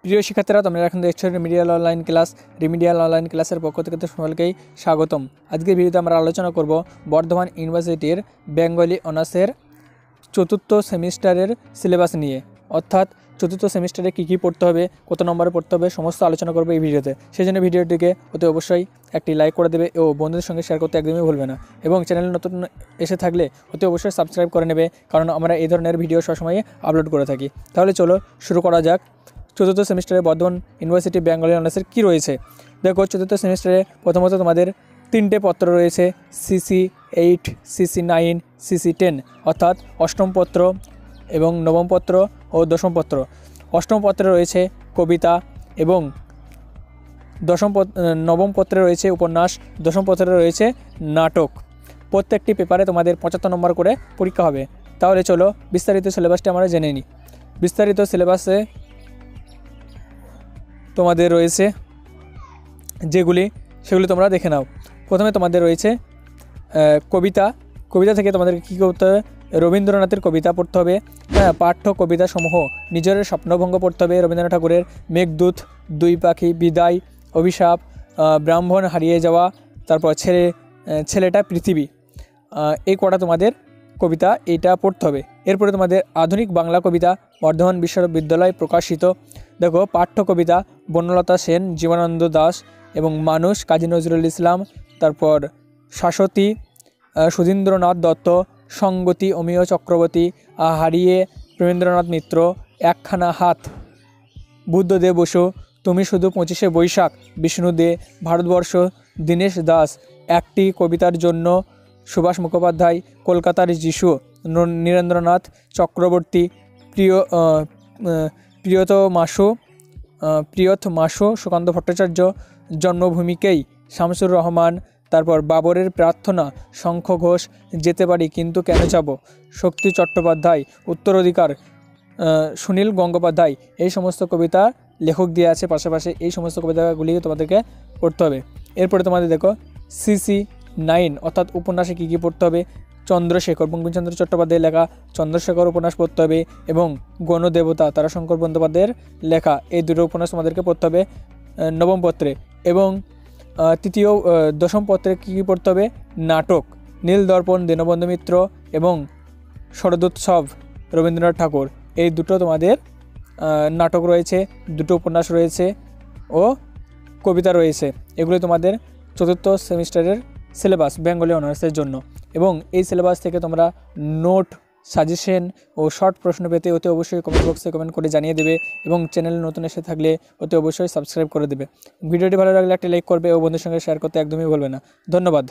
প্রিয় শিক্ষার্থীরা, তোমরা এখন দেখছো remedial online class. Remedial online ক্লাসের পক্ষ থেকে সকলকেই স্বাগতম। আজকের ভিডিওতে আমরা আলোচনা করব বর্ধমান ইউনিভার্সিটির বেঙ্গলি অনার্সের চতুর্থ সেমিস্টারের সিলেবাস নিয়ে, অর্থাৎ চতুর্থ সেমিস্টারে কী কী পড়তে হবে, কত নম্বরে পড়তে হবে, সমস্ত আলোচনা করবে এই ভিডিওতে। সেই জন্য ভিডিওটিকে অতি অবশ্যই একটি লাইক করে দেবে ও বন্ধুদের সঙ্গে শেয়ার করতে একদমই ভুলবে না, এবং চ্যানেল নতুন এসে থাকলে অতি অবশ্যই সাবস্ক্রাইব করে নেবে, কারণ আমরা এই ধরনের ভিডিও সবসময় আপলোড করে থাকি। তাহলে চলো শুরু করা যাক। চতুর্থ সেমিস্টারে বর্ধমান ইউনিভার্সিটি বেঙ্গলি অনার্সের কী রয়েছে দেখো। চতুর্থ সেমিস্টারে প্রথমত তোমাদের 3টে পত্র রয়েছে, CC8, CC9, CC10, অর্থাৎ অষ্টম পত্র এবং নবম পত্র ও দশম পত্র। অষ্টম পত্রে রয়েছে কবিতা এবং নবম পত্রে রয়েছে উপন্যাস, দশম পত্রে রয়েছে নাটক। প্রত্যেকটি পেপারে তোমাদের 75 নম্বর করে পরীক্ষা হবে। তাহলে চলো বিস্তারিত সিলেবাসটি আমরা জেনে নিই। বিস্তারিত সিলেবাসে তোমাদের রয়েছে যেগুলি, সেগুলি তোমরা দেখে নাও। প্রথমে তোমাদের রয়েছে কবিতা। কবিতা থেকে তোমাদেরকে কী করতে হবে? রবীন্দ্রনাথের কবিতা পড়তে হবে। পাঠ্য কবিতাসমূহ নিজের স্বপ্নভঙ্গ পড়তে হবে। রবীন্দ্রনাথ ঠাকুরের মেঘদূত, দুই পাখি, বিদায়, অভিশাপ, ব্রাহ্মণ হারিয়ে যাওয়া, তারপর ছেলেটা পৃথিবী, এই কটা তোমাদের কবিতা এইটা পড়তে হবে। এরপরে তোমাদের আধুনিক বাংলা কবিতা, বর্ধমান বিশ্ববিদ্যালয় প্রকাশিত। দেখো, পাঠ্য কবিতা বনলতা সেন, জীবনানন্দ দাশ এবং মানুষ, কাজী নজরুল ইসলাম। তারপর শাশ্বতী, সুধীন্দ্রনাথ দত্ত, সঙ্গতি, অমিয় চক্রবর্তী, হারিয়ে, প্রেমেন্দ্রনাথ মিত্র, একখানা হাত, বুদ্ধদেব বসু, তুমি শুধু 25শে বৈশাখ, বিষ্ণু দে, ভারতবর্ষ, দীনেশ দাস, একটি কবিতার জন্য, সুভাষ মুখোপাধ্যায়, কলকাতার যিশু, নীরেন্দ্রনাথ চক্রবর্তী, প্রিয়ত মাসু, সুকান্ত ভট্টাচার্য, জন্মভূমিকেই, শামসুর রহমান। তারপর বাবরের প্রার্থনা, শঙ্খ ঘোষ, যেতে পারি কিন্তু কেন যাব, শক্তি চট্টোপাধ্যায়, উত্তরাধিকার, সুনীল গঙ্গোপাধ্যায়। এই সমস্ত কবিতা লেখক দিয়ে আছে পাশাপাশি। এই সমস্ত কবিতাগুলি তোমাদেরকে পড়তে হবে। এরপরে তোমাদের দেখো CC9, অর্থাৎ উপন্যাসে কী কী পড়তে হবে। চন্দ্রশেখর, বঙ্কিমচন্দ্র চট্টোপাধ্যায়ের লেখা চন্দ্রশেখর উপন্যাস পড়তে হবে, এবং গণদেবতা, তারাশঙ্কর বন্দ্যোপাধ্যায়ের লেখা, এই দুটো উপন্যাস তোমাদেরকে পড়তে হবে নবম পত্রে। এবং দশম পত্রে কী কী পড়তে হবে? নাটক, নীলদর্পণ, দীনবন্ধু মিত্র এবং শরদোৎসব, রবীন্দ্রনাথ ঠাকুর, এই দুটো তোমাদের নাটক রয়েছে, দুটো উপন্যাস রয়েছে ও কবিতা রয়েছে। এগুলো তোমাদের চতুর্থ সেমিস্টারের সিলেবাস বেঙ্গলি অনার্সের জন্য। এবং এই সিলেবাস থেকে তোমরা নোট, সাজেশন ও শর্ট প্রশ্ন পেতে অতি অবশ্যই কমেন্ট বক্সে কমেন্ট করে জানিয়ে দেবে, এবং চ্যানেলে নতুন এসে থাকলে অতি অবশ্যই সাবস্ক্রাইব করে দেবে। ভিডিওটি ভালো লাগলে একটা লাইক করবে ও বন্ধুদের সঙ্গে শেয়ার করতে একদমই ভুলবে না। ধন্যবাদ।